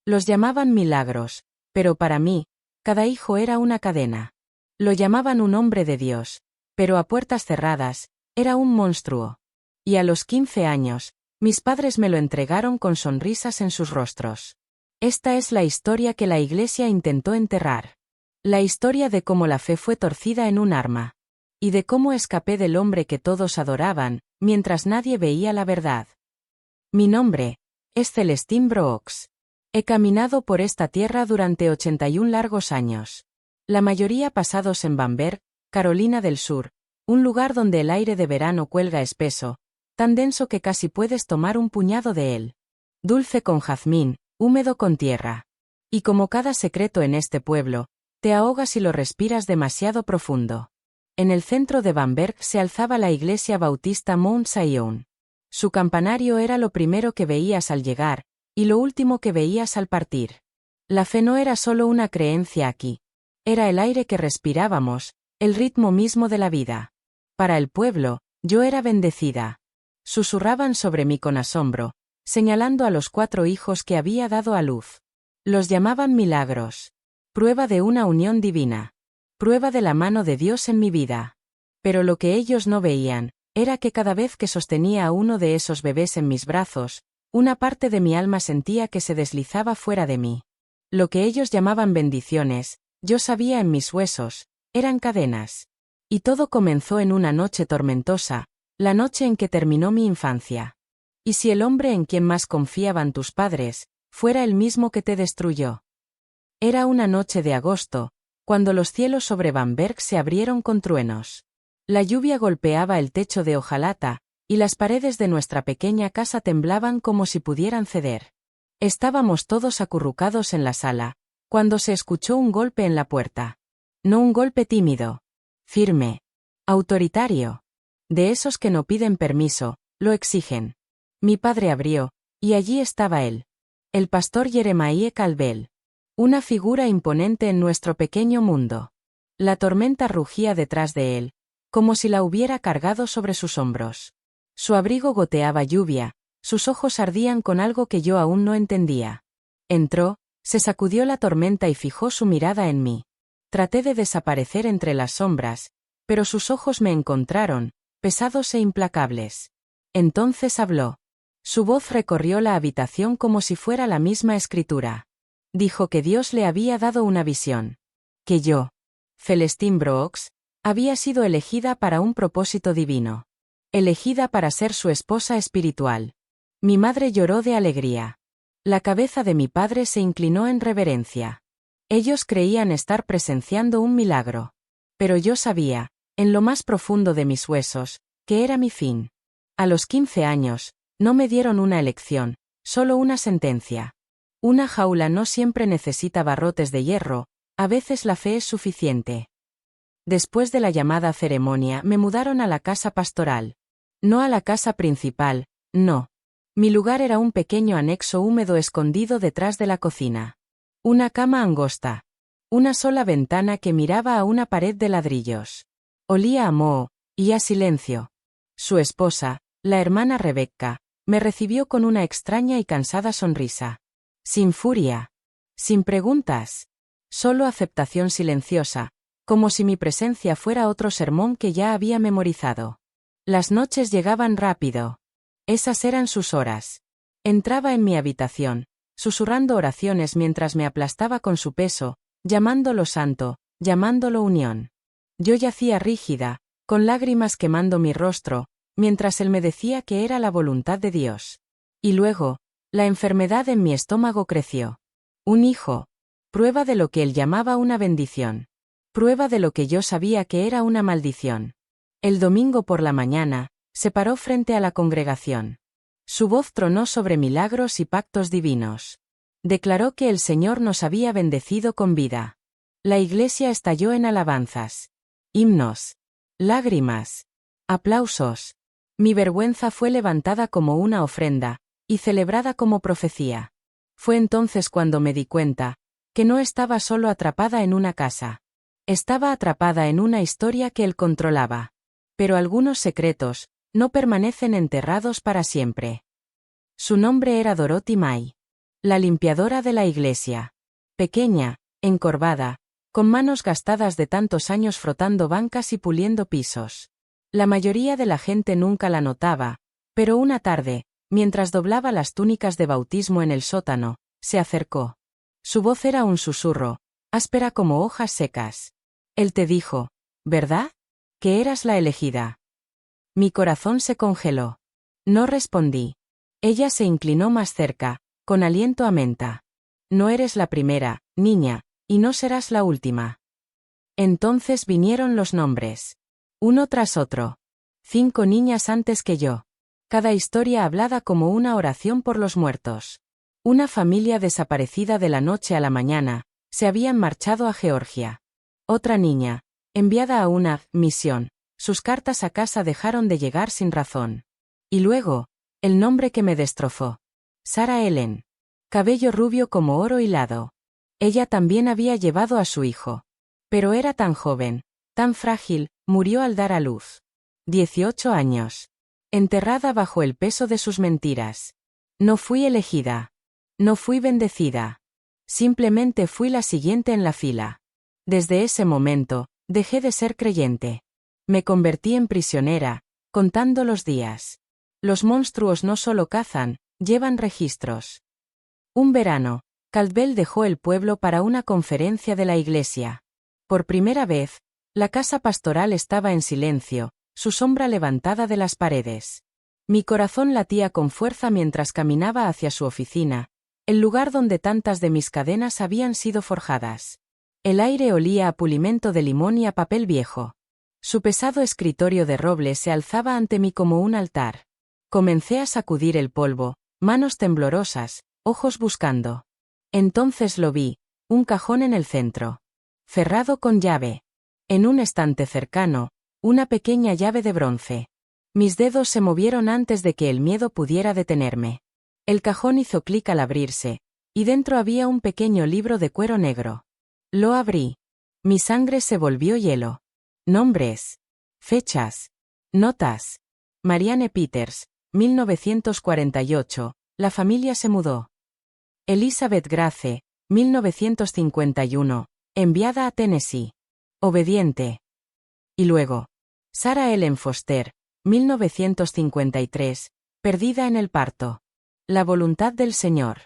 Los llamaban milagros, pero para mí, cada hijo era una cadena. Lo llamaban un hombre de Dios, pero a puertas cerradas, era un monstruo. Y a los 15 años, mis padres me lo entregaron con sonrisas en sus rostros. Esta es la historia que la Iglesia intentó enterrar. La historia de cómo la fe fue torcida en un arma. Y de cómo escapé del hombre que todos adoraban, mientras nadie veía la verdad. Mi nombre es Celestine Brooks. He caminado por esta tierra durante 81 largos años. La mayoría pasados en Bamberg, Carolina del Sur, un lugar donde el aire de verano cuelga espeso, tan denso que casi puedes tomar un puñado de él. Dulce con jazmín, húmedo con tierra. Y como cada secreto en este pueblo, te ahogas y lo respiras demasiado profundo. En el centro de Bamberg se alzaba la iglesia bautista Mount Sion. Su campanario era lo primero que veías al llegar, y lo último que veías al partir. La fe no era solo una creencia aquí. Era el aire que respirábamos, el ritmo mismo de la vida. Para el pueblo, yo era bendecida. Susurraban sobre mí con asombro, señalando a los 4 hijos que había dado a luz. Los llamaban milagros. Prueba de una unión divina. Prueba de la mano de Dios en mi vida. Pero lo que ellos no veían, era que cada vez que sostenía a uno de esos bebés en mis brazos, una parte de mi alma sentía que se deslizaba fuera de mí. Lo que ellos llamaban bendiciones, yo sabía en mis huesos, eran cadenas. Y todo comenzó en una noche tormentosa, la noche en que terminó mi infancia. ¿Y si el hombre en quien más confiaban tus padres, fuera el mismo que te destruyó? Era una noche de agosto, cuando los cielos sobre Bamberg se abrieron con truenos. La lluvia golpeaba el techo de hojalata, y las paredes de nuestra pequeña casa temblaban como si pudieran ceder. Estábamos todos acurrucados en la sala, cuando se escuchó un golpe en la puerta. No un golpe tímido. Firme. Autoritario. De esos que no piden permiso, lo exigen. Mi padre abrió, y allí estaba él. El pastor Jeremiah Calvel. Una figura imponente en nuestro pequeño mundo. La tormenta rugía detrás de él, como si la hubiera cargado sobre sus hombros. Su abrigo goteaba lluvia, sus ojos ardían con algo que yo aún no entendía. Entró, se sacudió la tormenta y fijó su mirada en mí. Traté de desaparecer entre las sombras, pero sus ojos me encontraron, pesados e implacables. Entonces habló. Su voz recorrió la habitación como si fuera la misma escritura. Dijo que Dios le había dado una visión. Que yo, Celestine Brooks, había sido elegida para un propósito divino. Elegida para ser su esposa espiritual. Mi madre lloró de alegría. La cabeza de mi padre se inclinó en reverencia. Ellos creían estar presenciando un milagro. Pero yo sabía, en lo más profundo de mis huesos, que era mi fin. A los 15 años, no me dieron una elección, solo una sentencia. Una jaula no siempre necesita barrotes de hierro, a veces la fe es suficiente. Después de la llamada ceremonia me mudaron a la casa pastoral. No a la casa principal, no. Mi lugar era un pequeño anexo húmedo escondido detrás de la cocina. Una cama angosta. Una sola ventana que miraba a una pared de ladrillos. Olía a moho, y a silencio. Su esposa, la hermana Rebecca, me recibió con una extraña y cansada sonrisa. Sin furia. Sin preguntas. Solo aceptación silenciosa, como si mi presencia fuera otro sermón que ya había memorizado. Las noches llegaban rápido. Esas eran sus horas. Entraba en mi habitación, susurrando oraciones mientras me aplastaba con su peso, llamándolo santo, llamándolo unión. Yo yacía rígida, con lágrimas quemando mi rostro, mientras él me decía que era la voluntad de Dios. Y luego, la enfermedad en mi estómago creció. Un hijo. Prueba de lo que él llamaba una bendición. Prueba de lo que yo sabía que era una maldición. El domingo por la mañana, se paró frente a la congregación. Su voz tronó sobre milagros y pactos divinos. Declaró que el Señor nos había bendecido con vida. La iglesia estalló en alabanzas. Himnos. Lágrimas. Aplausos. Mi vergüenza fue levantada como una ofrenda, y celebrada como profecía. Fue entonces cuando me di cuenta, que no estaba solo atrapada en una casa. Estaba atrapada en una historia que él controlaba. Pero algunos secretos, no permanecen enterrados para siempre. Su nombre era Dorothy May. La limpiadora de la iglesia. Pequeña, encorvada, con manos gastadas de tantos años frotando bancas y puliendo pisos. La mayoría de la gente nunca la notaba, pero una tarde, mientras doblaba las túnicas de bautismo en el sótano, se acercó. Su voz era un susurro, áspera como hojas secas. Él te dijo, ¿verdad? Que eras la elegida. Mi corazón se congeló. No respondí. Ella se inclinó más cerca, con aliento a menta. No eres la primera, niña, y no serás la última. Entonces vinieron los nombres. Uno tras otro. 5 niñas antes que yo. Cada historia hablada como una oración por los muertos. Una familia desaparecida de la noche a la mañana, se habían marchado a Georgia. Otra niña, enviada a una misión, sus cartas a casa dejaron de llegar sin razón. Y luego, el nombre que me destrozó. Sarah Ellen. Cabello rubio como oro hilado. Ella también había llevado a su hijo. Pero era tan joven, tan frágil, murió al dar a luz. 18 años. Enterrada bajo el peso de sus mentiras. No fui elegida. No fui bendecida. Simplemente fui la siguiente en la fila. Desde ese momento, dejé de ser creyente. Me convertí en prisionera, contando los días. Los monstruos no solo cazan, llevan registros. Un verano, Caldwell dejó el pueblo para una conferencia de la iglesia. Por primera vez, la casa pastoral estaba en silencio, su sombra levantada de las paredes. Mi corazón latía con fuerza mientras caminaba hacia su oficina, el lugar donde tantas de mis cadenas habían sido forjadas. El aire olía a pulimento de limón y a papel viejo. Su pesado escritorio de roble se alzaba ante mí como un altar. Comencé a sacudir el polvo, manos temblorosas, ojos buscando. Entonces lo vi, un cajón en el centro. Cerrado con llave. En un estante cercano, una pequeña llave de bronce. Mis dedos se movieron antes de que el miedo pudiera detenerme. El cajón hizo clic al abrirse, y dentro había un pequeño libro de cuero negro. Lo abrí. Mi sangre se volvió hielo. Nombres. Fechas. Notas. Marianne Peters, 1948, la familia se mudó. Elizabeth Grace, 1951, enviada a Tennessee. Obediente. Y luego. Sarah Ellen Foster, 1953, perdida en el parto. La voluntad del Señor.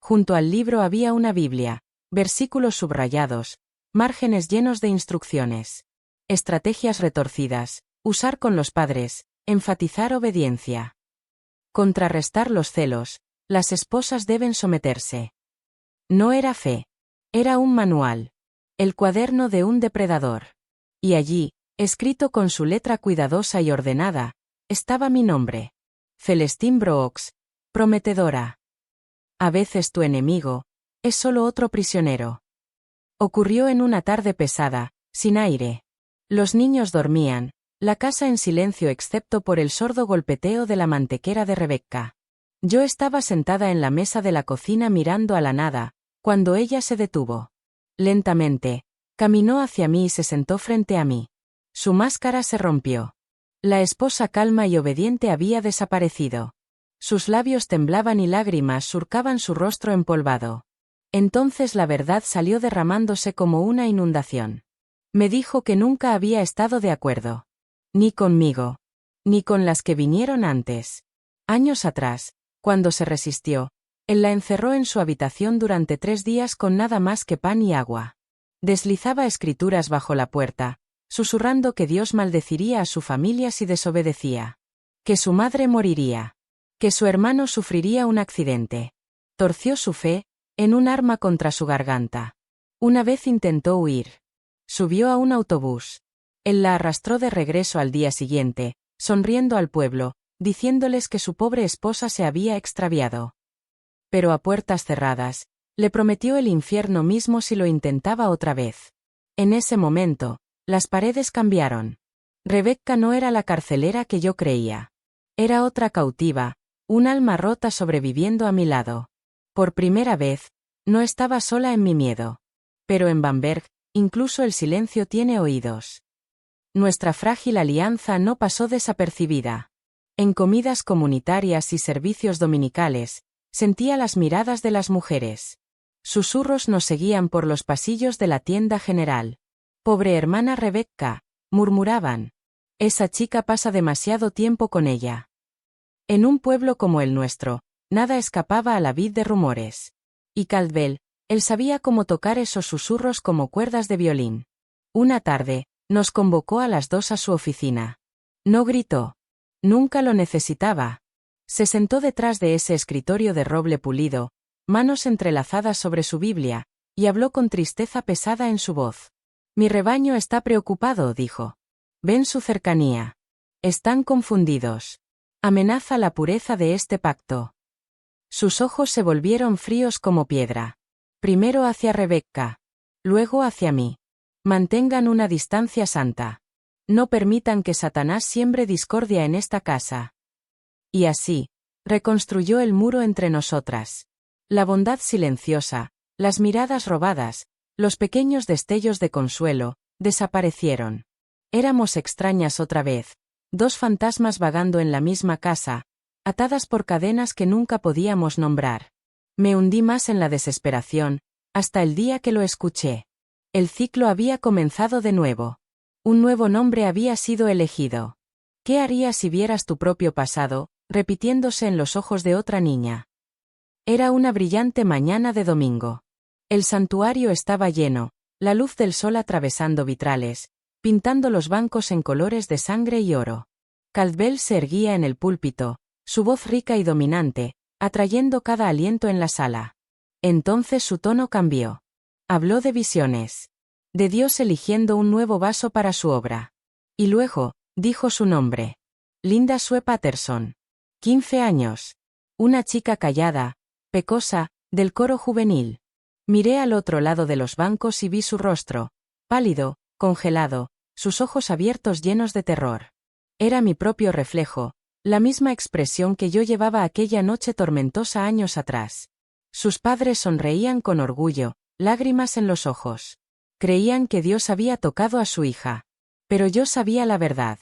Junto al libro había una Biblia, versículos subrayados, márgenes llenos de instrucciones. Estrategias retorcidas, usar con los padres, enfatizar obediencia. Contrarrestar los celos, las esposas deben someterse. No era fe. Era un manual. El cuaderno de un depredador. Y allí, escrito con su letra cuidadosa y ordenada, estaba mi nombre. Celestine Brooks, prometedora. A veces tu enemigo es solo otro prisionero. Ocurrió en una tarde pesada, sin aire. Los niños dormían, la casa en silencio excepto por el sordo golpeteo de la mantequera de Rebecca. Yo estaba sentada en la mesa de la cocina mirando a la nada, cuando ella se detuvo. Lentamente, caminó hacia mí y se sentó frente a mí. Su máscara se rompió. La esposa calma y obediente había desaparecido. Sus labios temblaban y lágrimas surcaban su rostro empolvado. Entonces la verdad salió derramándose como una inundación. Me dijo que nunca había estado de acuerdo. Ni conmigo. Ni con las que vinieron antes. Años atrás, cuando se resistió, él la encerró en su habitación durante 3 días con nada más que pan y agua. Deslizaba escrituras bajo la puerta, susurrando que Dios maldeciría a su familia si desobedecía. Que su madre moriría. Que su hermano sufriría un accidente. Torció su fe, en un arma contra su garganta. Una vez intentó huir. Subió a un autobús. Él la arrastró de regreso al día siguiente, sonriendo al pueblo, diciéndoles que su pobre esposa se había extraviado. Pero a puertas cerradas, le prometió el infierno mismo si lo intentaba otra vez. En ese momento, las paredes cambiaron. Rebecca no era la carcelera que yo creía. Era otra cautiva, un alma rota sobreviviendo a mi lado. Por primera vez, no estaba sola en mi miedo. Pero en Bamberg, incluso el silencio tiene oídos. Nuestra frágil alianza no pasó desapercibida. En comidas comunitarias y servicios dominicales, Sentía las miradas de las mujeres. Susurros nos seguían por los pasillos de la tienda general. «Pobre hermana Rebecca», murmuraban. «Esa chica pasa demasiado tiempo con ella». En un pueblo como el nuestro, nada escapaba a la vid de rumores. Y Caldwell, él sabía cómo tocar esos susurros como cuerdas de violín. Una tarde, nos convocó a las 2 a su oficina. No gritó. Nunca lo necesitaba. Se sentó detrás de ese escritorio de roble pulido, manos entrelazadas sobre su Biblia, y habló con tristeza pesada en su voz. «Mi rebaño está preocupado», dijo. «Ven su cercanía. Están confundidos. Amenaza la pureza de este pacto». Sus ojos se volvieron fríos como piedra. Primero hacia Rebecca. Luego hacia mí. «Mantengan una distancia santa. No permitan que Satanás siembre discordia en esta casa». Y así, reconstruyó el muro entre nosotras. La bondad silenciosa, las miradas robadas, los pequeños destellos de consuelo, desaparecieron. Éramos extrañas otra vez, 2 fantasmas vagando en la misma casa, atadas por cadenas que nunca podíamos nombrar. Me hundí más en la desesperación, hasta el día que lo escuché. El ciclo había comenzado de nuevo. Un nuevo nombre había sido elegido. ¿Qué harías si vieras tu propio pasado, repitiéndose en los ojos de otra niña? Era una brillante mañana de domingo. El santuario estaba lleno, la luz del sol atravesando vitrales, pintando los bancos en colores de sangre y oro. Caldwell se erguía en el púlpito, su voz rica y dominante, atrayendo cada aliento en la sala. Entonces su tono cambió. Habló de visiones. De Dios eligiendo un nuevo vaso para su obra. Y luego, dijo su nombre. Linda Sue Patterson. 15 años. Una chica callada, pecosa, del coro juvenil. Miré al otro lado de los bancos y vi su rostro, pálido, congelado, sus ojos abiertos llenos de terror. Era mi propio reflejo, la misma expresión que yo llevaba aquella noche tormentosa años atrás. Sus padres sonreían con orgullo, lágrimas en los ojos. Creían que Dios había tocado a su hija. Pero yo sabía la verdad.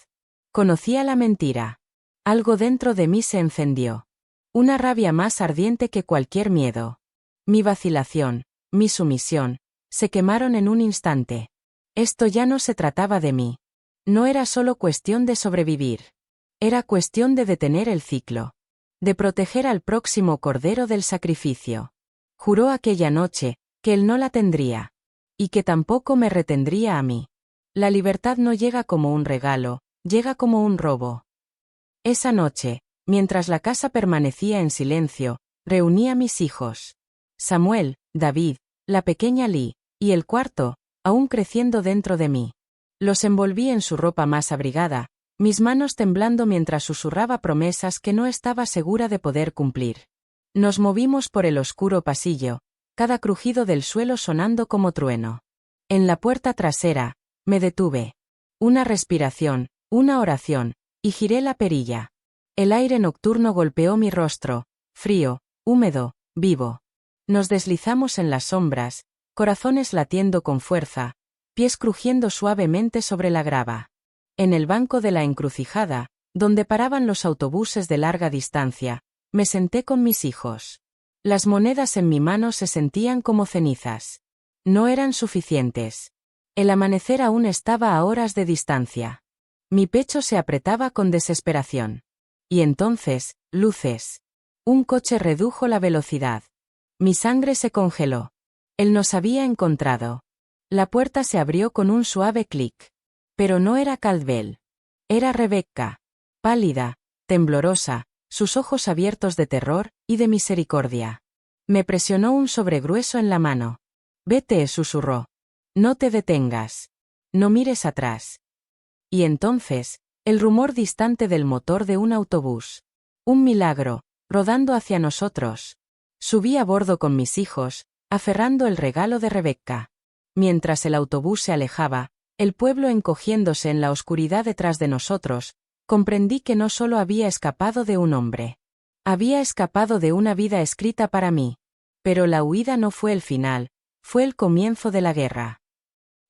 Conocía la mentira. Algo dentro de mí se encendió. Una rabia más ardiente que cualquier miedo. Mi vacilación, mi sumisión, se quemaron en un instante. Esto ya no se trataba de mí. No era solo cuestión de sobrevivir. Era cuestión de detener el ciclo. De proteger al próximo cordero del sacrificio. Juró aquella noche, que él no la tendría. Y que tampoco me retendría a mí. La libertad no llega como un regalo, llega como un robo. Esa noche, mientras la casa permanecía en silencio, reuní a mis hijos. Samuel, David, la pequeña Lee, y el cuarto, aún creciendo dentro de mí. Los envolví en su ropa más abrigada, mis manos temblando mientras susurraba promesas que no estaba segura de poder cumplir. Nos movimos por el oscuro pasillo, cada crujido del suelo sonando como trueno. En la puerta trasera, me detuve. Una respiración, una oración, y giré la perilla. El aire nocturno golpeó mi rostro, frío, húmedo, vivo. Nos deslizamos en las sombras, corazones latiendo con fuerza, pies crujiendo suavemente sobre la grava. En el banco de la encrucijada, donde paraban los autobuses de larga distancia, me senté con mis hijos. Las monedas en mi mano se sentían como cenizas. No eran suficientes. El amanecer aún estaba a horas de distancia. Mi pecho se apretaba con desesperación. Y entonces, luces. Un coche redujo la velocidad. Mi sangre se congeló. Él nos había encontrado. La puerta se abrió con un suave clic. Pero no era Caldwell. Era Rebecca. Pálida, temblorosa, sus ojos abiertos de terror y de misericordia. Me presionó un sobregrueso en la mano. «Vete», susurró. «No te detengas. No mires atrás». Y entonces, el rumor distante del motor de un autobús. Un milagro, rodando hacia nosotros. Subí a bordo con mis hijos, aferrando el regalo de Rebecca. Mientras el autobús se alejaba, el pueblo encogiéndose en la oscuridad detrás de nosotros, comprendí que no solo había escapado de un hombre. Había escapado de una vida escrita para mí. Pero la huida no fue el final, fue el comienzo de la guerra.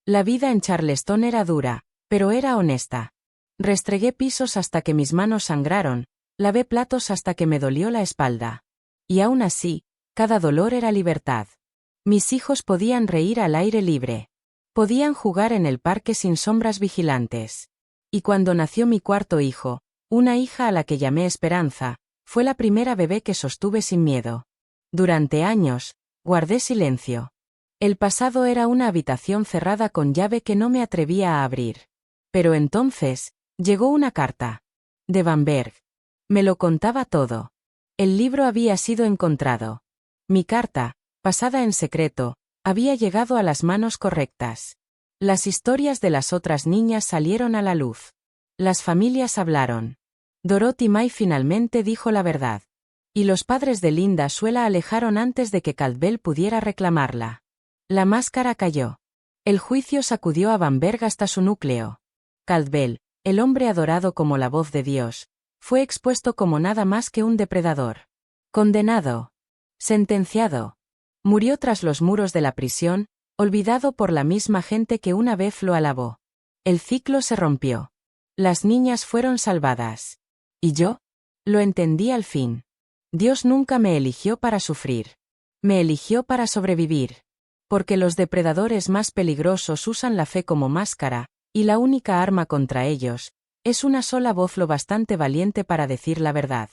La vida en Charleston era dura, pero era honesta. Restregué pisos hasta que mis manos sangraron, lavé platos hasta que me dolió la espalda. Y aún así, cada dolor era libertad. Mis hijos podían reír al aire libre. Podían jugar en el parque sin sombras vigilantes. Y cuando nació mi cuarto hijo, una hija a la que llamé Esperanza, fue la primera bebé que sostuve sin miedo. Durante años, guardé silencio. El pasado era una habitación cerrada con llave que no me atrevía a abrir. Pero entonces, llegó una carta. De Bamberg. Me lo contaba todo. El libro había sido encontrado. Mi carta, pasada en secreto, había llegado a las manos correctas. Las historias de las otras niñas salieron a la luz. Las familias hablaron. Dorothy May finalmente dijo la verdad. Y los padres de Linda Sue la alejaron antes de que Caldwell pudiera reclamarla. La máscara cayó. El juicio sacudió a Bamberg hasta su núcleo. Caldwell, el hombre adorado como la voz de Dios, fue expuesto como nada más que un depredador. Condenado. Sentenciado. Murió tras los muros de la prisión, olvidado por la misma gente que una vez lo alabó. El ciclo se rompió. Las niñas fueron salvadas. ¿Y yo? Lo entendí al fin. Dios nunca me eligió para sufrir. Me eligió para sobrevivir. Porque los depredadores más peligrosos usan la fe como máscara, y la única arma contra ellos, es una sola voz lo bastante valiente para decir la verdad.